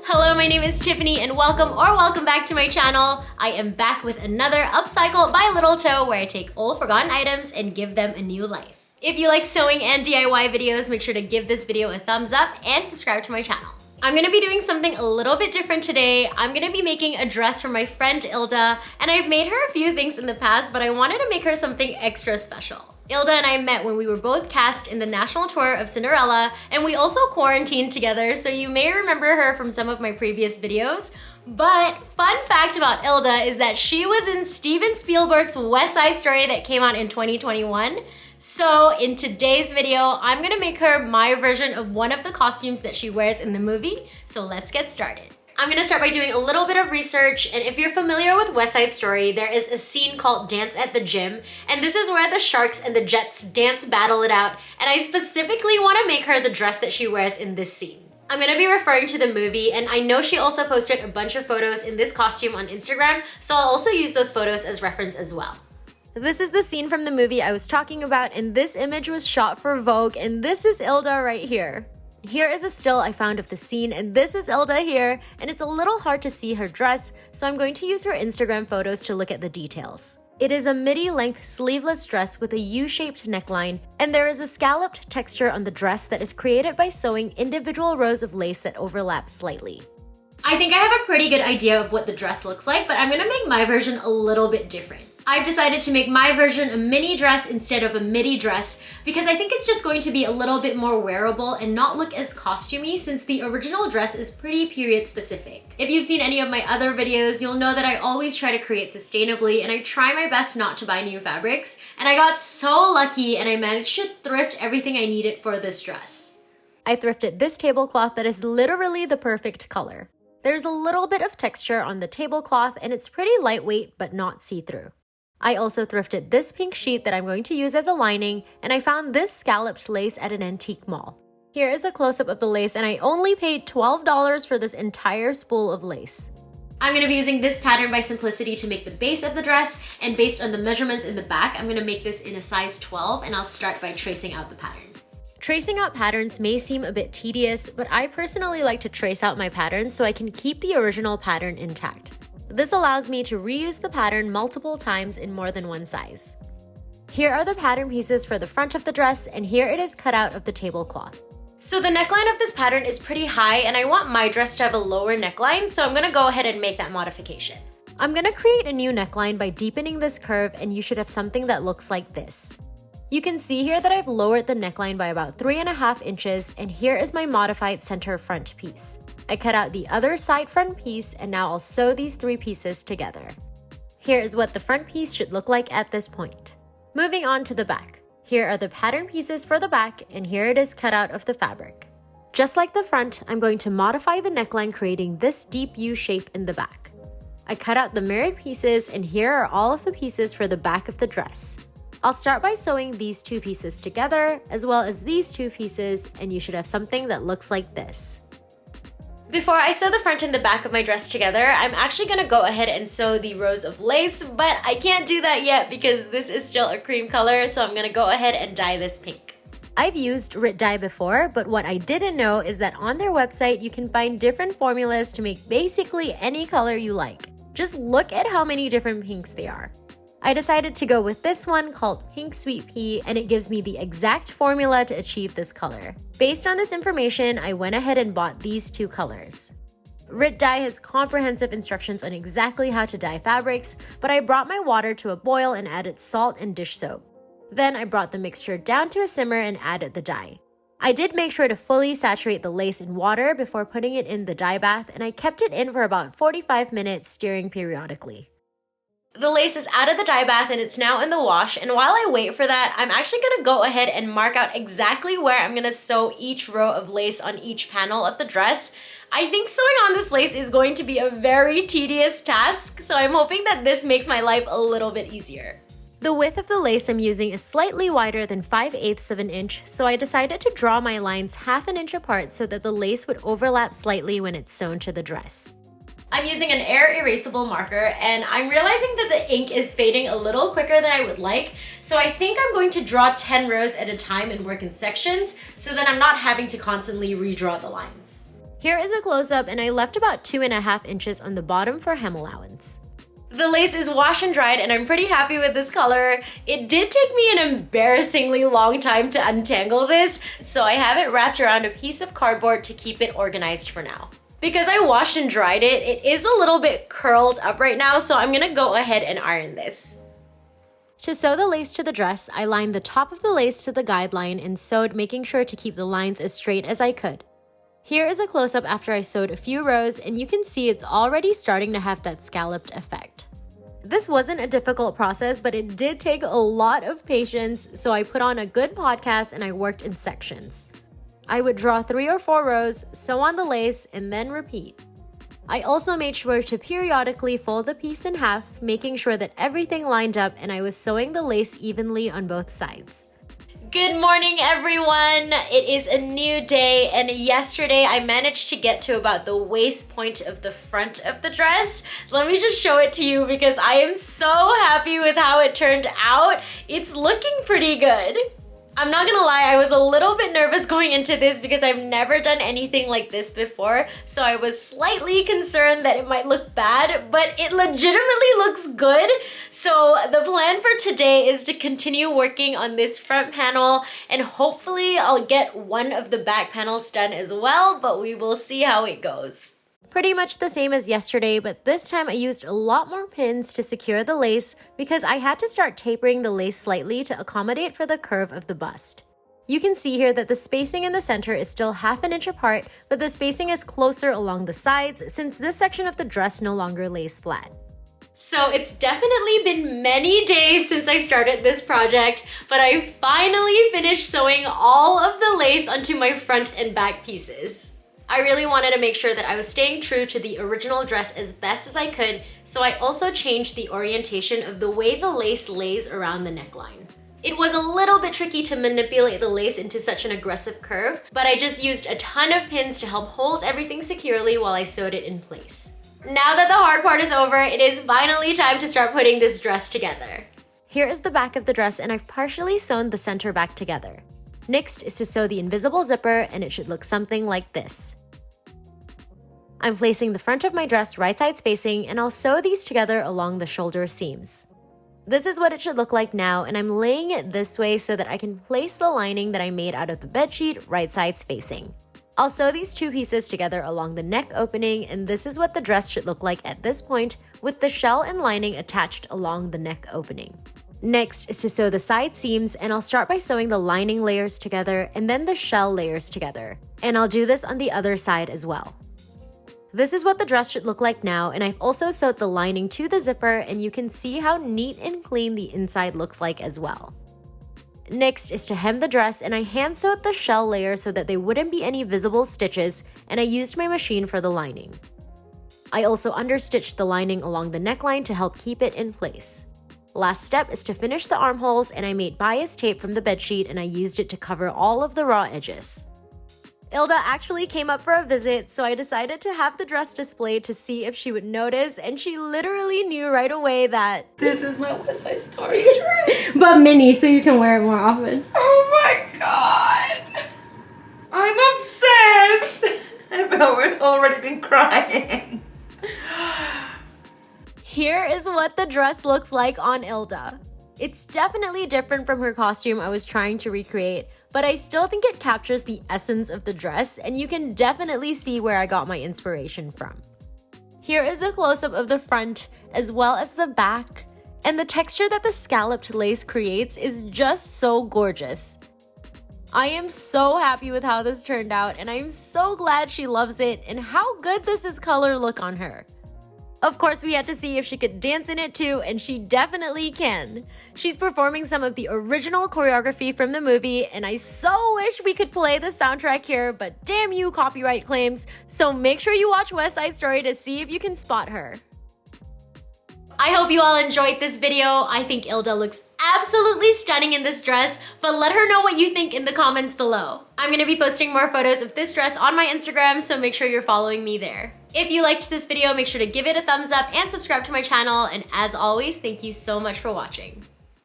Hello, my name is Tiffany and welcome back to my channel. I am back with another upcycle by Little Toe where I take old forgotten items and give them a new life. If you like sewing and DIY videos, make sure to give this video a thumbs up and subscribe to my channel. I'm gonna be doing something a little bit different today. I'm gonna be making a dress for my friend Ilda, and I've made her a few things in the past, but I wanted to make her something extra special. Ilda and I met when we were both cast in the national tour of Cinderella, and we also quarantined together, so you may remember her from some of my previous videos. But fun fact about Ilda is that she was in Steven Spielberg's West Side Story that came out in 2021. So in today's video, I'm gonna make her my version of one of the costumes that she wears in the movie. So let's get started. I'm gonna start by doing a little bit of research, and if you're familiar with West Side Story, there is a scene called Dance at the Gym, and this is where the Sharks and the Jets dance battle it out, and I specifically wanna make her the dress that she wears in this scene. I'm gonna be referring to the movie, and I know she also posted a bunch of photos in this costume on Instagram, so I'll also use those photos as reference as well. This is the scene from the movie I was talking about, and this image was shot for Vogue, and this is Ilda right here. Here is a still I found of the scene, and this is Ilda here, and it's a little hard to see her dress, so I'm going to use her Instagram photos to look at the details. It is a midi-length sleeveless dress with a U-shaped neckline, and there is a scalloped texture on the dress that is created by sewing individual rows of lace that overlap slightly. I think I have a pretty good idea of what the dress looks like, but I'm gonna make my version a little bit different. I've decided to make my version a mini dress instead of a midi dress because I think it's just going to be a little bit more wearable and not look as costumey since the original dress is pretty period specific. If you've seen any of my other videos, you'll know that I always try to create sustainably and I try my best not to buy new fabrics. And I got so lucky and I managed to thrift everything I needed for this dress. I thrifted this tablecloth that is literally the perfect color. There's a little bit of texture on the tablecloth and it's pretty lightweight but not see-through. I also thrifted this pink sheet that I'm going to use as a lining, and I found this scalloped lace at an antique mall. Here is a close-up of the lace, and I only paid $12 for this entire spool of lace. I'm going to be using this pattern by Simplicity to make the base of the dress, and based on the measurements in the back, I'm going to make this in a size 12, and I'll start by tracing out the pattern. Tracing out patterns may seem a bit tedious, but I personally like to trace out my patterns so I can keep the original pattern intact. This allows me to reuse the pattern multiple times in more than one size. Here are the pattern pieces for the front of the dress, and here it is cut out of the tablecloth. So the neckline of this pattern is pretty high, and I want my dress to have a lower neckline, so I'm gonna go ahead and make that modification. I'm gonna create a new neckline by deepening this curve, and you should have something that looks like this. You can see here that I've lowered the neckline by about 3.5 inches, and here is my modified center front piece. I cut out the other side front piece, and now I'll sew these 3 pieces together. Here is what the front piece should look like at this point. Moving on to the back. Here are the pattern pieces for the back, and here it is cut out of the fabric. Just like the front, I'm going to modify the neckline, creating this deep U shape in the back. I cut out the mirrored pieces, and here are all of the pieces for the back of the dress. I'll start by sewing these 2 pieces together, as well as these 2 pieces, and you should have something that looks like this. Before I sew the front and the back of my dress together, I'm actually gonna go ahead and sew the rows of lace, but I can't do that yet because this is still a cream color, so I'm gonna go ahead and dye this pink. I've used Rit dye before, but what I didn't know is that on their website, you can find different formulas to make basically any color you like. Just look at how many different pinks there are. I decided to go with this one called Pink Sweet Pea, and it gives me the exact formula to achieve this color. Based on this information, I went ahead and bought these 2 colors. Rit dye has comprehensive instructions on exactly how to dye fabrics, but I brought my water to a boil and added salt and dish soap. Then I brought the mixture down to a simmer and added the dye. I did make sure to fully saturate the lace in water before putting it in the dye bath, and I kept it in for about 45 minutes, stirring periodically. The lace is out of the dye bath and it's now in the wash, and while I wait for that, I'm actually gonna go ahead and mark out exactly where I'm gonna sew each row of lace on each panel of the dress. I think sewing on this lace is going to be a very tedious task, so I'm hoping that this makes my life a little bit easier. The width of the lace I'm using is slightly wider than 5/8 of an inch, so I decided to draw my lines 1/2 inch apart so that the lace would overlap slightly when it's sewn to the dress. I'm using an air erasable marker and I'm realizing that the ink is fading a little quicker than I would like, so I think I'm going to draw 10 rows at a time and work in sections so that I'm not having to constantly redraw the lines. Here is a close-up and I left about 2.5 inches on the bottom for hem allowance. The lace is wash and dried and I'm pretty happy with this color. It did take me an embarrassingly long time to untangle this, so I have it wrapped around a piece of cardboard to keep it organized for now. Because I washed and dried it, it is a little bit curled up right now, so I'm gonna go ahead and iron this. To sew the lace to the dress, I lined the top of the lace to the guideline and sewed, making sure to keep the lines as straight as I could. Here is a close-up after I sewed a few rows, and you can see it's already starting to have that scalloped effect. This wasn't a difficult process, but it did take a lot of patience, so I put on a good podcast and I worked in sections. I would draw 3 or 4 rows, sew on the lace, and then repeat. I also made sure to periodically fold the piece in half, making sure that everything lined up and I was sewing the lace evenly on both sides. Good morning, everyone! It is a new day, and yesterday I managed to get to about the waist point of the front of the dress. Let me just show it to you because I am so happy with how it turned out. It's looking pretty good. I'm not gonna lie, I was a little bit nervous going into this because I've never done anything like this before, so I was slightly concerned that it might look bad, but it legitimately looks good. So the plan for today is to continue working on this front panel, and hopefully I'll get one of the back panels done as well, but we will see how it goes. Pretty much the same as yesterday, but this time I used a lot more pins to secure the lace because I had to start tapering the lace slightly to accommodate for the curve of the bust. You can see here that the spacing in the center is still 1/2 inch apart, but the spacing is closer along the sides since this section of the dress no longer lays flat. So it's definitely been many days since I started this project, but I finally finished sewing all of the lace onto my front and back pieces. I really wanted to make sure that I was staying true to the original dress as best as I could, so I also changed the orientation of the way the lace lays around the neckline. It was a little bit tricky to manipulate the lace into such an aggressive curve, but I just used a ton of pins to help hold everything securely while I sewed it in place. Now that the hard part is over, it is finally time to start putting this dress together. Here is the back of the dress, and I've partially sewn the center back together. Next is to sew the invisible zipper, and it should look something like this. I'm placing the front of my dress right side spacing, and I'll sew these together along the shoulder seams. This is what it should look like now, and I'm laying it this way so that I can place the lining that I made out of the bedsheet right side spacing. I'll sew these 2 pieces together along the neck opening, and this is what the dress should look like at this point, with the shell and lining attached along the neck opening. Next is to sew the side seams, and I'll start by sewing the lining layers together and then the shell layers together. And I'll do this on the other side as well. This is what the dress should look like now, and I've also sewed the lining to the zipper, and you can see how neat and clean the inside looks like as well. Next is to hem the dress, and I hand sewed the shell layer so that there wouldn't be any visible stitches, and I used my machine for the lining. I also understitched the lining along the neckline to help keep it in place. Last step is to finish the armholes, and I made bias tape from the bedsheet and I used it to cover all of the raw edges. Ilda actually came up for a visit, so I decided to have the dress displayed to see if she would notice, and she literally knew right away that this is my West Side Story dress. But mini, so you can wear it more often. Oh my god! I'm obsessed! I've already been crying. Here is what the dress looks like on Ilda. It's definitely different from her costume I was trying to recreate, but I still think it captures the essence of the dress, and you can definitely see where I got my inspiration from. Here is a close-up of the front as well as the back, and the texture that the scalloped lace creates is just so gorgeous. I am so happy with how this turned out, and I'm so glad she loves it and how good this is color look on her. Of course, we had to see if she could dance in it too, and she definitely can. She's performing some of the original choreography from the movie, and I so wish we could play the soundtrack here, but damn you copyright claims, so make sure you watch West Side Story to see if you can spot her. I hope you all enjoyed this video. I think Ilda looks absolutely stunning in this dress, but let her know what you think in the comments below. I'm gonna be posting more photos of this dress on my Instagram, so make sure you're following me there. If you liked this video, make sure to give it a thumbs up and subscribe to my channel. And as always, thank you so much for watching.